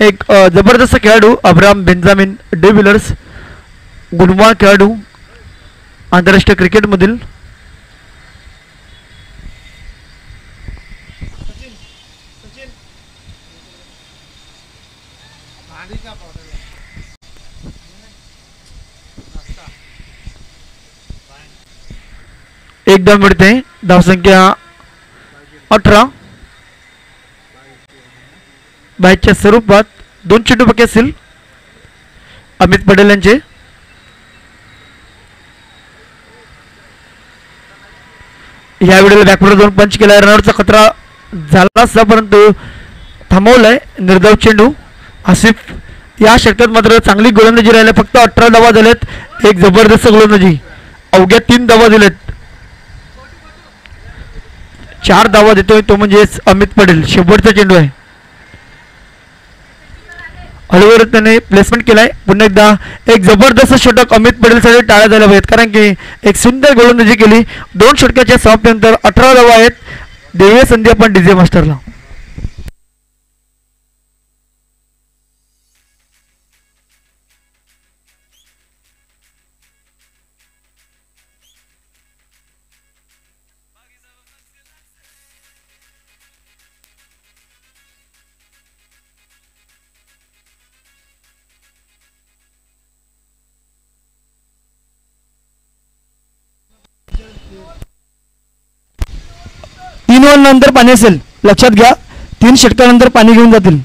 एक जबरदस्त खेळाडू अब्राम बेंजामिन डिव्हिलर्स. गुणवान खेळाडू आंतरराष्ट्रीय क्रिकेटमधील. एकदम मिळते. धावसंख्या 18. 22च्या स्वरूपात 2 चेंडू बाकी असतील अमित पटेल यांचे. या वेळेला बॅकवर्ड जाऊन पंच केलाय. रनआउटचा खतरा झाला असता परंतु थांबवलाय. निर्धाव चेंडू. आसिफ या षटकात मात्र चांगली गोलंदाजी राहिली. फक्त 18 धावा झालेत. एक जबरदस्त गोलंदाजी. अवघ्या 3 धावा दिलेत. 4 धावा देतोय तो म्हणजे अमित पटेल. शेवटचा चेंडू आहे. हळूहळू त्याने प्लेसमेंट केलाय. पुन्हा एकदा एक जबरदस्त षटक अमित पटेलसाठी टाळ्या झाल्या पाहिजेत कारण की एक सुंदर गोलंदाजी केली. 2 षटकाच्या समाप्तीनंतर 18 धावा आहेत. देऊया संधी आपण डीजे मास्टरला. तीन ओव्हर नंतर पाणी असेल लक्षात घ्या. 3 षटकानंतर पाणी घेऊन जातील.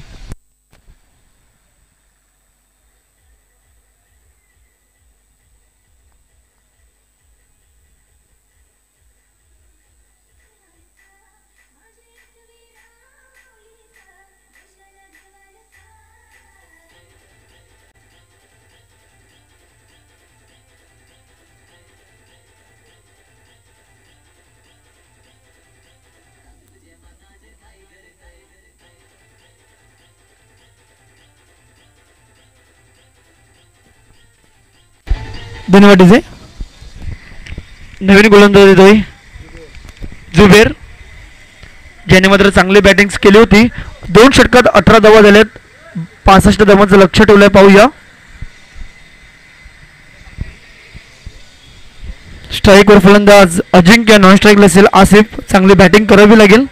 धन्यवाद डीजे. नवीन गोलंदाज येतोय जुबेर, ज्याने मात्र चांगली बॅटिंग केली होती. 2 षटकात 18 धावा झाल्यात. 65 धावांचं लक्ष ठेवलंय. पाहूया. स्ट्राईकवर फलंदाज अजिंक्य, नॉन स्ट्राईकला असेल आसिफ. चांगली बॅटिंग करावी लागेल.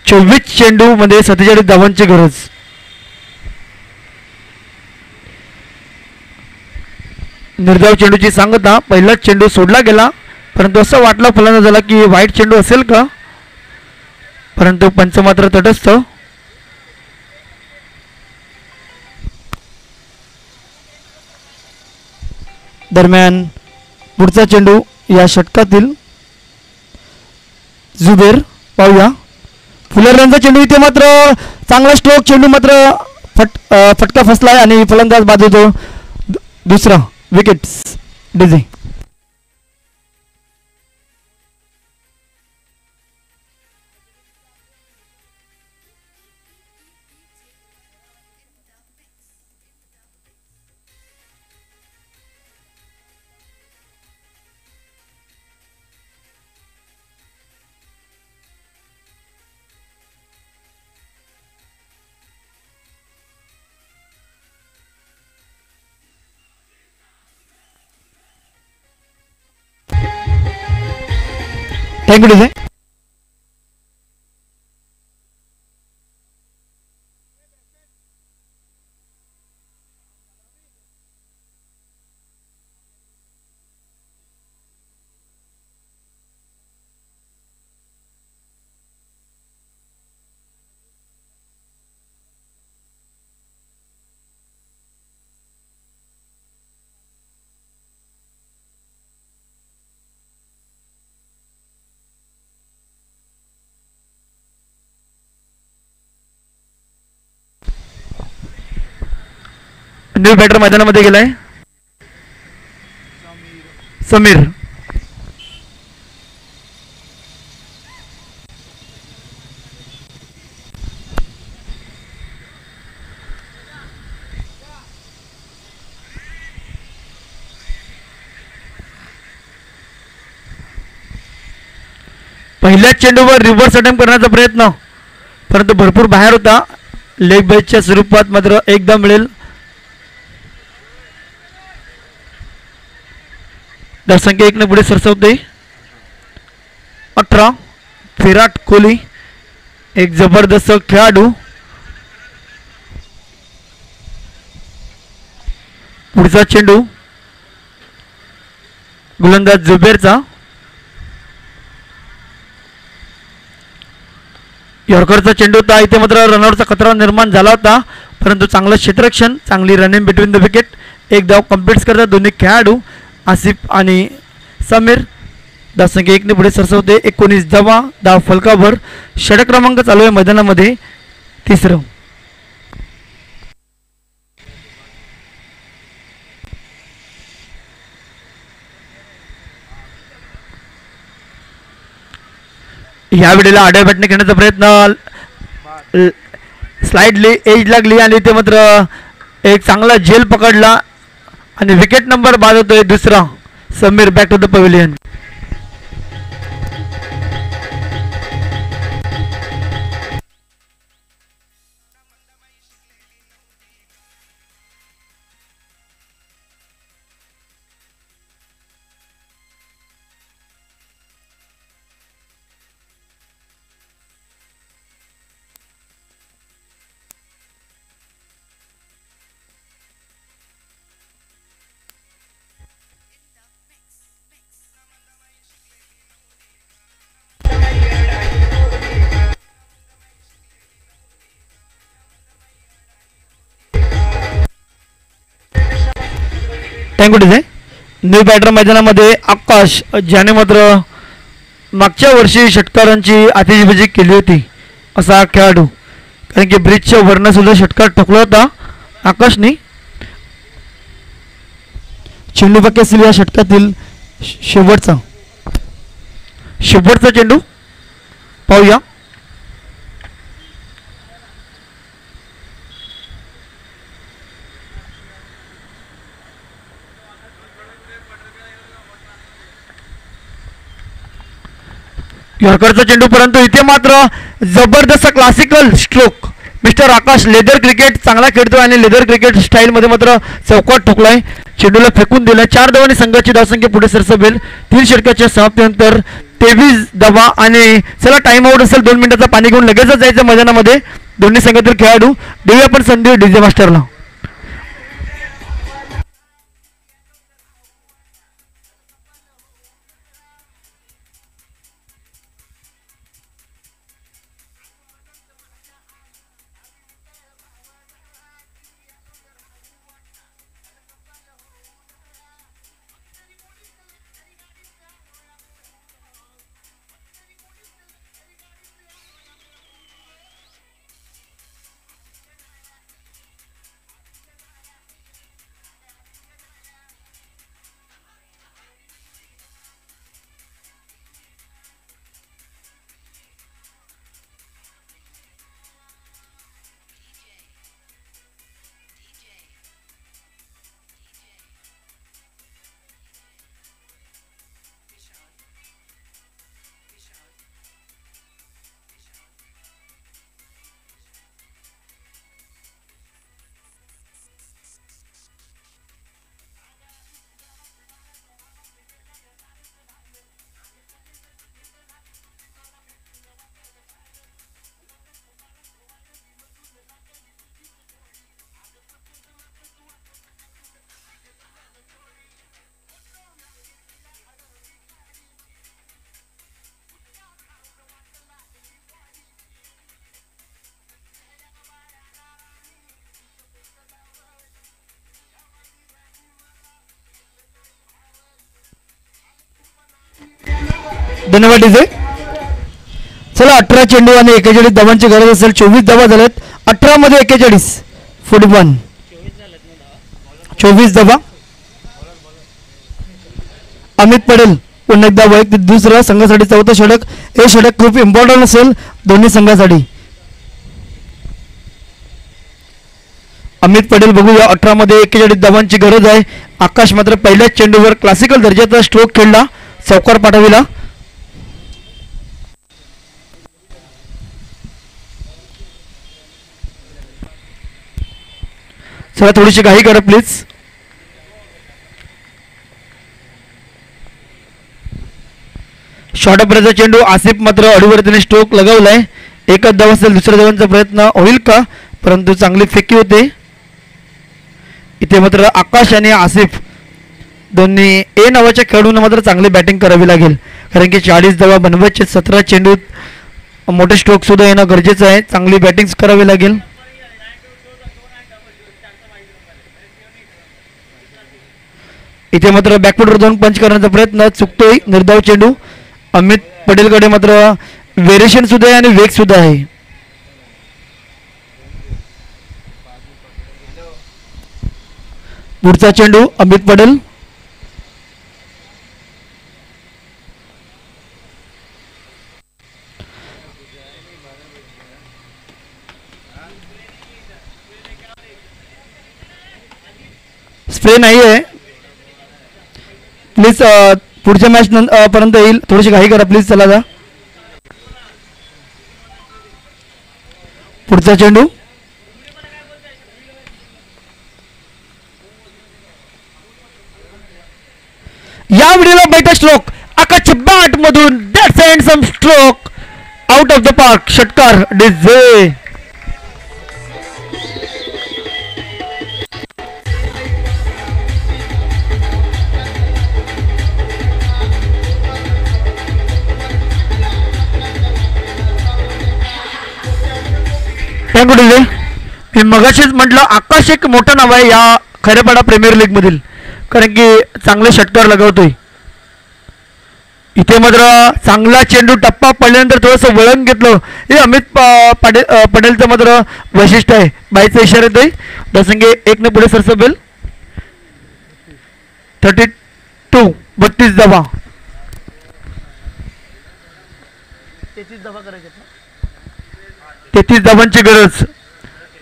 24 चेंडू मध्ये 47 धावांची गरज. निर्धाव चेंडूची सांगता. पहिलाच चेंडू सोडला गेला परंतु असं वाटलं फलंदाजाला की वाईट चेंडू असेल का, परंतु पंच मात्र तटस्थ. दरम्यान पुढचा चेंडू या षटकातील जुबेर. पाहूया. फुलर चेंडू. इथे मात्र चांगला स्ट्रोक. चेंडू मात्र फटका फसलाय आणि फलंदाज बाद होतो. दुसरा wickets DJ. Thank you DJ. New batter मैदानामध्ये गेलाय समीर. पहिल्याच चेंडूवर रिव्हर्स अटेम्प्ट करण्याचा प्रयत्न परंतु भरपूर बाहेर होता. लेग बॅचच्या स्वरूपात मात्र एकदा मिळेल. धावसंख्या 1 ने पुढे सरसावते. 18. विराट कोहली एक जबरदस्त खेळाडू. पुढचा चेंडू गोलंदाज जुबेरचा. यॉर्करचा चेंडू होता. इथे मात्र रनआउटचा खतरा निर्माण झाला होता परंतु चांगलं क्षेत्ररक्षण, चांगली रनिंग बिटवीन द विकेट. एक धाव कंप्लीट करतात दोन्ही खेळाडू आसिफ आणि समीर. धावसंख्या 1 ने पुढे सरसावते. 19 धावा. धाव फलकावर. षटक क्रमांक चालू आहे मैदानामध्ये 3रं. ह्या वेळेला आडव्या बॅटने खेळण्याचा प्रयत्न स्लाइडली एज लागली आणि ते मात्र एक चांगला झेल पकडला आणि विकेट नंबर बाद होतोय दुसरा. Sameer back to the pavilion. Thank you DJ. New batter मैदानामध्ये आकाश, ज्याने मात्र मागच्या वर्षी षटकारांची आतिषबाजी केली होती असा खेळाडू, कारण की ब्रिजच्या वरनं सुद्धा षटकार ठोकला होता आकाशने. चेंडू बाकी असेल या षटकातील शेवटचा चेंडू पाहूया. यॉर्करचा चेंडू, परंतु इथे मात्र जबरदस्त क्लासिकल स्ट्रोक. मिस्टर आकाश लेदर क्रिकेट चांगला खेळतोय आणि लेदर क्रिकेट स्टाईलमध्ये मात्र चौकात ठोकलाय. चेंडूला फेकून दिला. 4 धावांनी संघाची धावसंख्या पुढे सरसबेल. 3 षटकाच्या समाप्तीनंतर 23 धावा आणि चला टाइम आउट असेल 2 मिनिटाचा पाणी घेऊन लगेचच जायचं मैदानामध्ये दोन्ही संघातील खेळाडू. देऊया पण संधी डीजे मास्टरला. धन्यवाद डीजे. चला 18 चेंडू आणि 41 धावांची गरज असेल. 24 धावा झाल्यात. 18 मध्ये 41 41 24 धावा. अमित पटेल पुन्हा एकदा वैयक्तिक दुसरं संघासाठी चौथं षटक. हे षटक खूप इम्पॉर्टंट असेल दोन्ही संघासाठी. अमित पटेल बघूया. 18 मध्ये 41 धावांची गरज आहे. आकाश मात्र पहिल्याच चेंडूवर क्लासिकल दर्जाचा स्ट्रोक खेळला, चौकार पाठविला. चला थोडीशी घाई करा प्लीज. शॉर्ट अपराचा चेंडू. आसिफ मात्र अडीवरतीने स्ट्रोक लगावलाय. एकच धाव असेल. दुसऱ्या धावांचा प्रयत्न होईल का, परंतु चांगली फेकी होते. इथे मात्र आकाश आणि आसिफ दोन्ही ए नावाच्या खेळाडूंना मात्र चांगली बॅटिंग करावी लागेल, कारण की 40 धावा बनवायचे. 17 चेंडूत मोठे स्ट्रोक सुद्धा येणं गरजेचं आहे. चांगली बॅटिंग करावी लागेल. इथे मात्र बॅकफुटवर 2 पंच करण्याचा प्रयत्न चुकतोय. निर्धाव चेंडू. अमित पटेलकडे मात्र व्हेरिएशन सुद्धा आहे आणि वेग सुद्धा आहे. पुढचा चेंडू अमित पटेल. स्प्रे नाही आहे प्लीज. पुढच्या मॅच पर्यंत येईल, थोडीशी घाई करा प्लीज. चला जा पुढचा चेंडू. या व्हिडिओला बैठक स्ट्रोक आकाशच्या बॅट मधून that's and some stroke out of the park. षटकार डिझे. Thank you DJ. मी मगाशीच म्हटलं आकाश एक मोठं नाव आहे या खरेपाडा प्रीमियर लीग मधील, कारण की चांगले षटकार लगावतोय. इथे मात्र चांगला चेंडू टप्पा पडल्यानंतर थोडंसं वळण घेतलं हे अमित पटेलचं मात्र वैशिष्ट्य आहे. बाईचा इशारा येतोय. धावसंख्या 1 पुढे सरसबेल. 32 32 धावा. 33 धावांची गरज.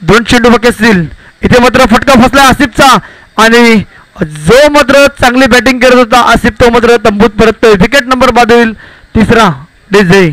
2 चेंडू बाकी असतील. इथे मात्र फटका फसला आसिफचा आणि जो मात्र चांगली बॅटिंग करत होता आसिफ तो मात्र तंबूत परततोय. विकेट नंबर बाद होईल तिसरा डिझे.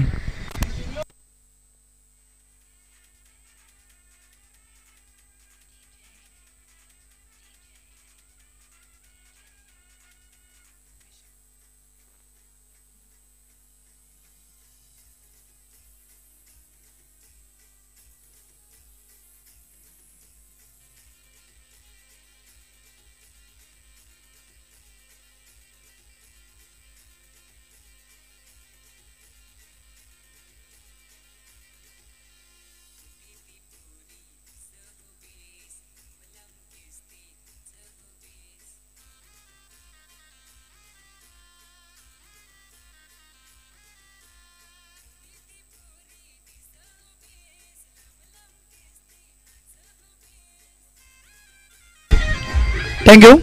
थँक्यू.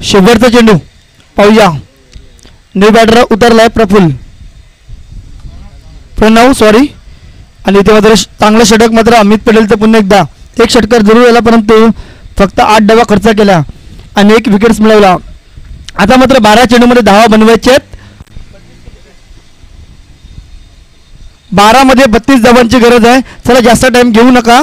शेवटचा चेंडू पाहूया. न्यू बॅटर उतरलाय प्रणव सॉरी. आणि इथे मात्र चांगला षटक मात्र अमित पटेलचं पुन्हा एकदा. एक षटकार जरूर आला परंतु फक्त 8 धावा खर्च केला आणि 1 विकेट्स मिळवला. आता मात्र 12 चेंडूमध्ये धावा बनवायचे आहेत. 12 मध्ये 32 धावांची गरज आहे. चला जास्त टाइम घेऊ नका.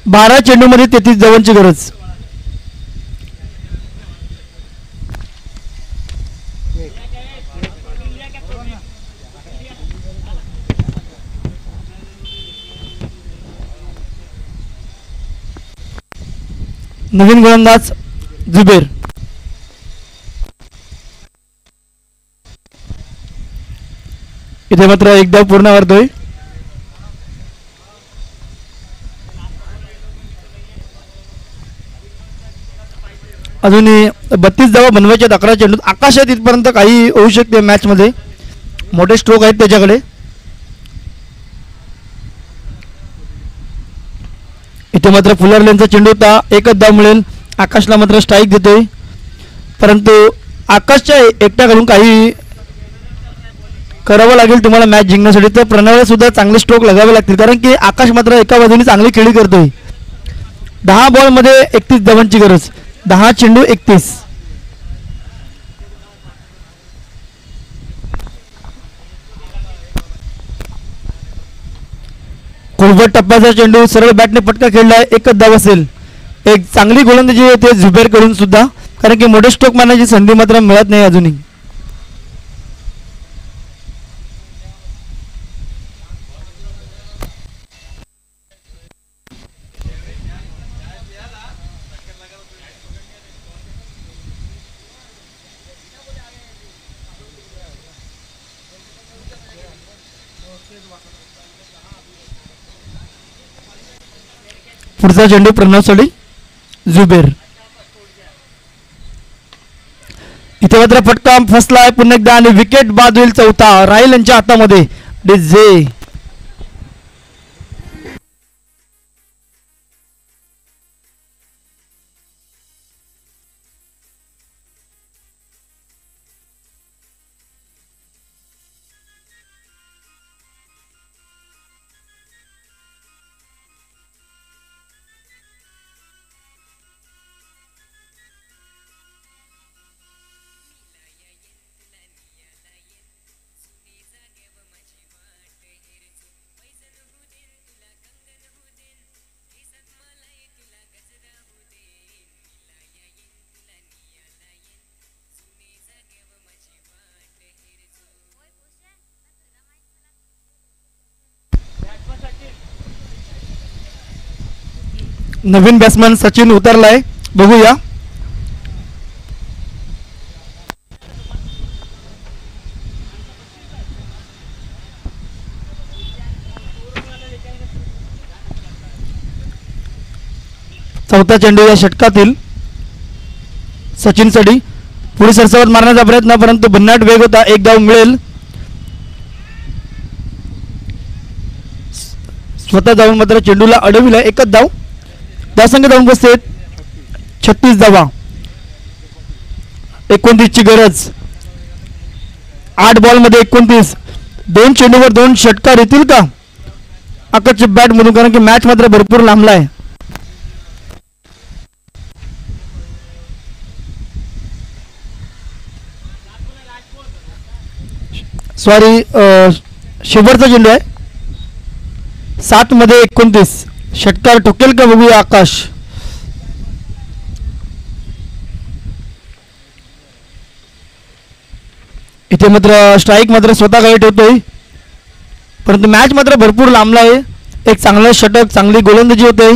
बारा चेंडूमध्ये 33 धावांची गरज. नवीन गोलंदाज जुबेर. इथे मात्र एक धाव पूर्ण करतोय. अजूनही 32 धावा बनवायच्या 11 चेंडूत. आकाशात इथपर्यंत काही होऊ शकते मॅच मध्ये. मोठे स्ट्रोक आहेत त्याच्याकडे. इथे मात्र फुलर लेनचा चेंडू होता. एकच धाव मिळेल. आकाशला मात्र स्ट्राईक देतोय परंतु आकाशच्या एकट्याकडून काही करावं लागेल तुम्हाला मॅच जिंकण्यासाठी. तर प्रणवला सुद्धा चांगले स्ट्रोक लगावे लागतील कारण की आकाश मात्र एका बाजूने चांगली खेळी करतोय. 10 बॉलमध्ये 31 धावांची गरज. 10 चेंडू 31. खोलवर टप्प्याचा चेंडू सरळ बॅटने पटका खेळलाय. एकच धाव असेल. एक चांगली गोलंदाजी येते झुबेर कडून सुद्धा कारण की मोठे स्ट्रोक मारण्याची संधी मात्र मिळत नाही अजूनही. पुढचा चेंडू प्रणवसाठी जुबेर. इथे मात्र फटका फसलाय पुन्हा एकदा आणि विकेट बाद होईल. चौथा राहील यांच्या हातामध्ये. डीजे नवीन बॅट्समन सचिन उतरलाय. बघूया. चौथा चेंडू या षटकातील सचिनसाठी. पुढे सरसवत मारण्याचा प्रयत्न परंतु भन्नाट वेग होता. एक धाव मिळेल. स्वतः जाऊन मात्र चेंडूला अडविला. एकच धाव. धावसंख्या जाऊन बसते 36 धावा. 29 ची गरज. 8 बॉल मध्ये 29. 2 चेंडूवर 2 षटकार येतील का आकाशच्या बॅट मधून, कारण की मॅच मात्र भरपूर लांबला आहे. सॉरी, शेवटचा चेंडू आहे. 7 मध्ये 29. षटकार ठोकेल का बघूया आकाश. इथे मात्र स्ट्राईक मात्र स्वतः ठेवतोय, परंतु मॅच मात्र भरपूर लांबला आहे. एक चांगलं षटक, चांगली गोलंदाजी होते.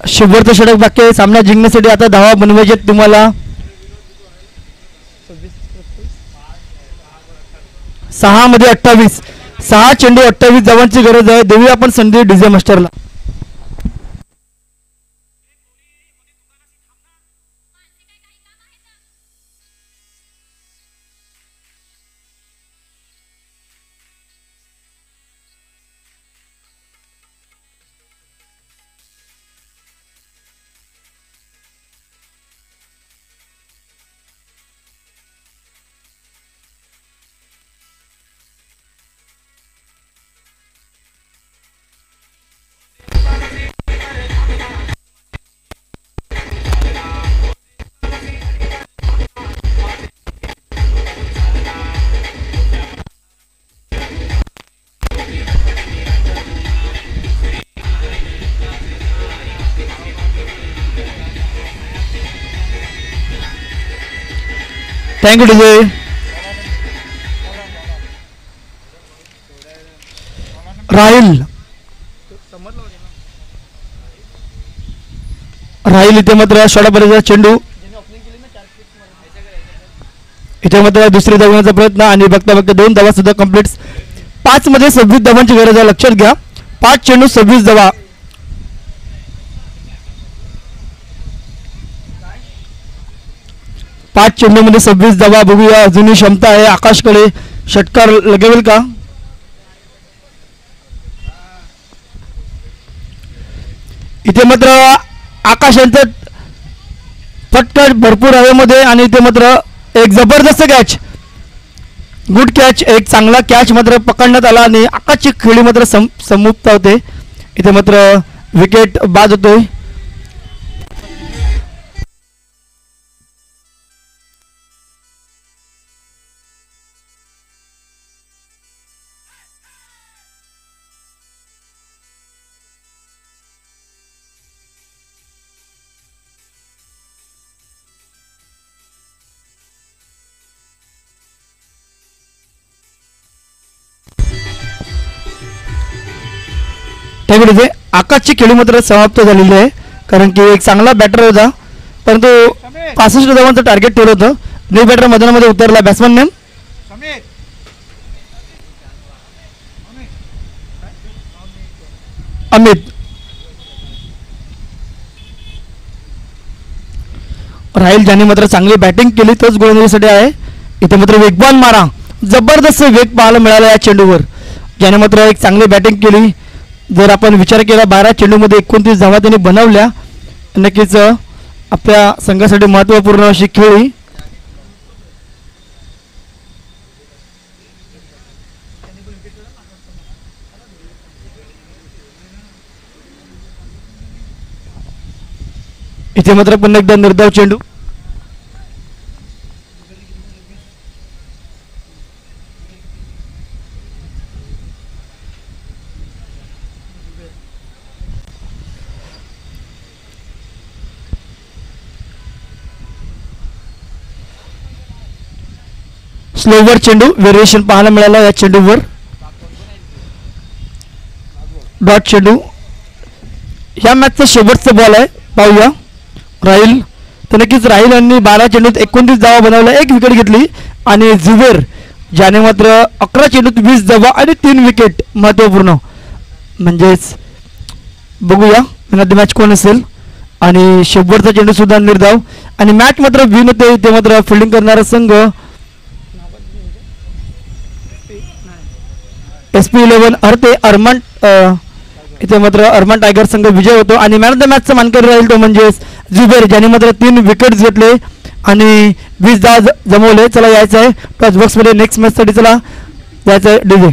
शेवटचं षटक बाकी आहे. सामना जिंकण्यासाठी आता धावा बनवायचे तुम्हाला. 6 मध्ये 28. 6 चेंडू 28 धावांची गरज आहे. देऊया आपण संधी डीजे मास्टरला. Thank you DJ. राहील इथे मात्र षटकाचा चेंडू. इथे मात्र दुसरी धावण्याचा प्रयत्न आणि बघता बघता 2 धावा सुद्धा कंप्लीट. 5 मध्ये 26 धावांची गरज आहे. लक्षात घ्या, 5 चेंडू 26 धावा. 5 चेंडू मध्ये 26 धावा. बघूया, अजूनही क्षमता आहे आकाशकडे. षटकार लगेल का. इथे मात्र आकाश यांचा फटका भरपूर हवेमध्ये आणि इथे मात्र एक जबरदस्त कॅच, गुड कॅच, एक चांगला कॅच मात्र पकडण्यात आला आणि आकाशची खेळी मात्र समाप्त होते. इथे मात्र विकेट बाद होतोय. त्यामुळे आकाशची खेळी मात्र समाप्त झालेली आहे, कारण की एक चांगला बॅटर होता परंतु 65 धावांचं टार्गेट ठेवलं होतं. न्यू बॅटर मैदानामध्ये उतरला. Batsman name Amit. राहील, ज्याने मात्र चांगली बॅटिंग केली तोच गोलंदाजीसाठी आहे. इथे मात्र वेगवान मारा, जबरदस्त वेग पाहायला मिळाला या चेंडूवर, ज्याने मात्र एक चांगली बॅटिंग केली. जर आपण विचार केला 12 चेंडूमध्ये 29 धावा त्यांनी बनवल्या, नक्कीच आपल्या संघासाठी महत्त्वपूर्ण अशी खेळी. इथे मात्र पुन्हा एकदा निर्धाव चेंडू. स्लोवर चेंडू, व्हेरिएशन पाहायला मिळाला या चेंडूवर. डॉट चेंडू. या मॅचचा शेवटचा बॉल आहे, पाहूया. राहील तर नक्कीच राहील यांनी 12 चेंडूत 29 धावा बनवल्या, 1 विकेट घेतली. आणि जुबेर ज्याने मात्र 11 चेंडूत 20 धावा आणि 3 विकेट. महत्त्वपूर्ण म्हणजेच बघूया मॅन ऑफ द मॅच कोण असेल. आणि शेवटचा चेंडू सुद्धा निर्धाव. आणि मॅच मात्र विन होते. ते मात्र फिल्डिंग करणारा संघ SP11 अर्थे अरमान. इथे मात्र अरमान टायगर संघ विजय होतो. आणि मॅन ऑफ द मॅचचा मानकरी राहील तो म्हणजेच जुबेर, ज्याने मात्र 3 विकेट्स घेतले आणि 20 धावा जमवले. चला यायचं आहे टॉस बॉक्समध्ये नेक्स्ट मॅचसाठी. चला यायचं आहे डीजे.